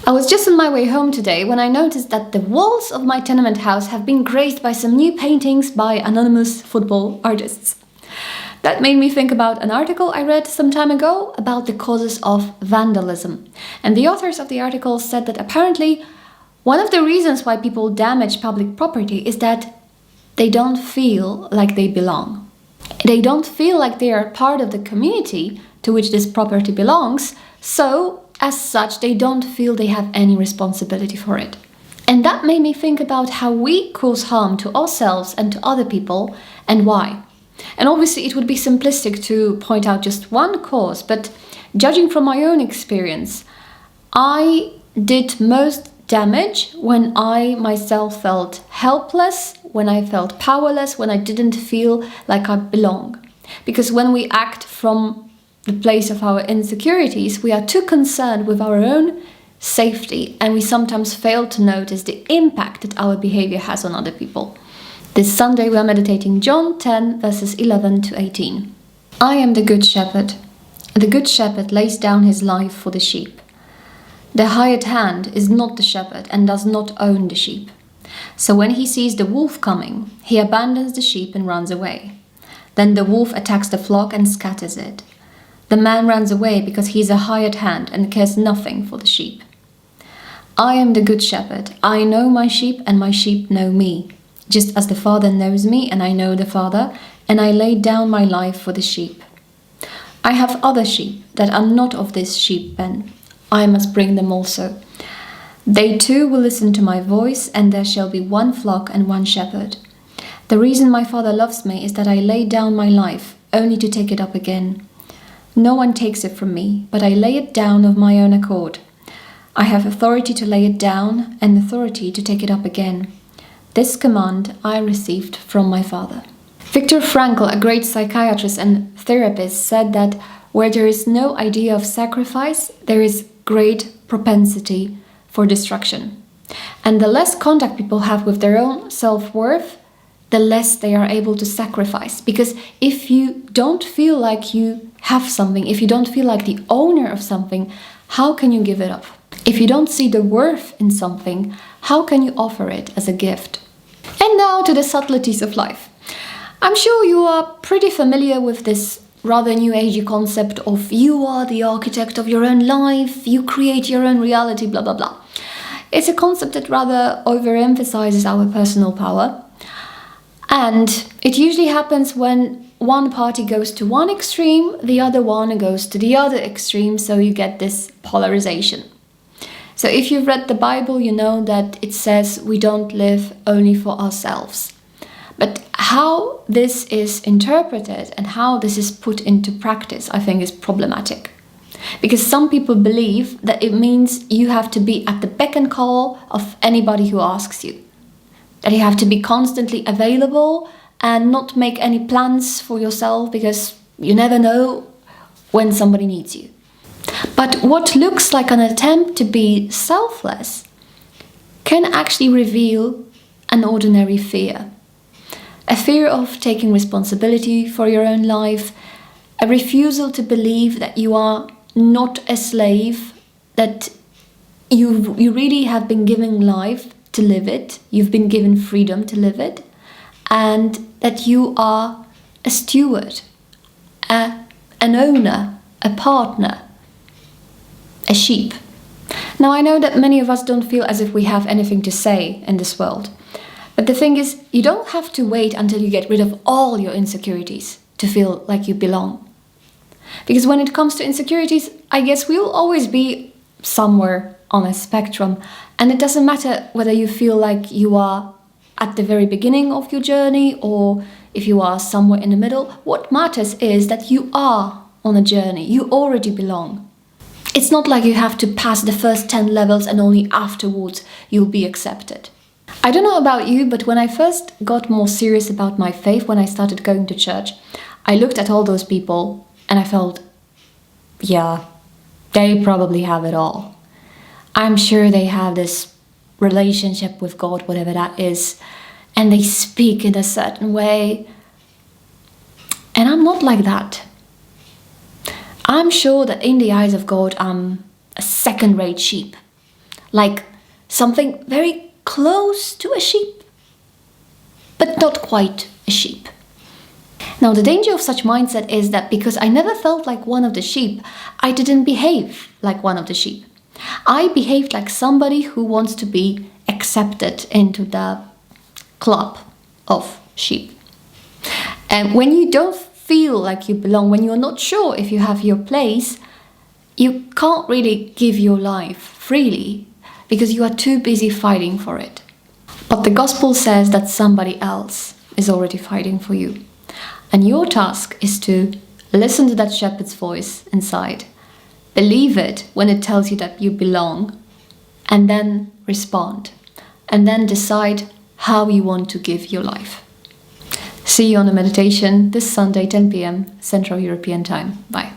I was just on my way home today when I noticed that the walls of my tenement house have been graced by some new paintings by anonymous football artists. That made me think about an article I read some time ago about the causes of vandalism. And the authors of the article said that apparently one of the reasons why people damage public property is that they don't feel like they belong. They don't feel like they are part of the community to which this property belongs, so as such they don't feel they have any responsibility for it. And that made me think about how we cause harm to ourselves and to other people and why. And obviously it would be simplistic to point out just one cause, but judging from my own experience, I did most damage when I myself felt helpless, when I felt powerless, when I didn't feel like I belong. Because when we act from the place of our insecurities, we are too concerned with our own safety, and we sometimes fail to notice the impact that our behavior has on other people. This Sunday we are meditating John 10 verses 11 to 18. I am the good shepherd. The good shepherd lays down his life for the sheep. The hired hand is not the shepherd and does not own the sheep. So when he sees the wolf coming, he abandons the sheep and runs away. Then the wolf attacks the flock and scatters it. The man runs away because he is a hired hand and cares nothing for the sheep. I am the good shepherd. I know my sheep and my sheep know me. Just as the Father knows me and I know the Father, and I lay down my life for the sheep. I have other sheep that are not of this sheep pen. I must bring them also. They too will listen to my voice, and there shall be one flock and one shepherd. The reason my Father loves me is that I lay down my life, only to take it up again. No one takes it from me, but I lay it down of my own accord. I have authority to lay it down and authority to take it up again. This command I received from my Father. Viktor Frankl, a great psychiatrist and therapist, said that where there is no idea of sacrifice, there is great propensity for destruction. And the less contact people have with their own self-worth, the less they are able to sacrifice. Because if you don't feel like you have something, if you don't feel like the owner of something, how can you give it up? If you don't see the worth in something, how can you offer it as a gift? And now to the subtleties of life. I'm sure you are pretty familiar with this rather new agey concept of you are the architect of your own life, you create your own reality, blah blah blah. It's a concept that rather overemphasizes our personal power, and it usually happens when one party goes to one extreme, the other one goes to the other extreme, so you get this polarization. So if you've read the Bible, you know that it says we don't live only for ourselves. But how this is interpreted and how this is put into practice, I think, is problematic. Because some people believe that it means you have to be at the beck and call of anybody who asks you. That you have to be constantly available and not make any plans for yourself because you never know when somebody needs you. But what looks like an attempt to be selfless can actually reveal an ordinary fear. A fear of taking responsibility for your own life, a refusal to believe that you are not a slave, that you really have been given life to live it, you've been given freedom to live it, and that you are a steward, an owner, a partner, a sheep. Now I know that many of us don't feel as if we have anything to say in this world. But the thing is, you don't have to wait until you get rid of all your insecurities to feel like you belong. Because when it comes to insecurities, I guess we'll always be somewhere on a spectrum. And it doesn't matter whether you feel like you are at the very beginning of your journey or if you are somewhere in the middle. What matters is that you are on a journey. You already belong. It's not like you have to pass the first 10 levels and only afterwards you'll be accepted. I don't know about you, but when I first got more serious about my faith, when I started going to church, I looked at all those people and I felt, yeah, they probably have it all. I'm sure they have this relationship with God, whatever that is, and they speak in a certain way. And I'm not like that. I'm sure that in the eyes of God, I'm a second-rate sheep. like something very close to a sheep, but not quite a sheep. Now, the danger of such mindset is that because I never felt like one of the sheep, I didn't behave like one of the sheep. I behaved like somebody who wants to be accepted into the club of sheep. And when you don't feel like you belong, when you're not sure if you have your place, you can't really give your life freely because you are too busy fighting for it. But the gospel says that somebody else is already fighting for you. And your task is to listen to that shepherd's voice inside, believe it when it tells you that you belong, and then respond. And then decide how you want to give your life. See you on the meditation this Sunday, 10 p.m. Central European Time. Bye.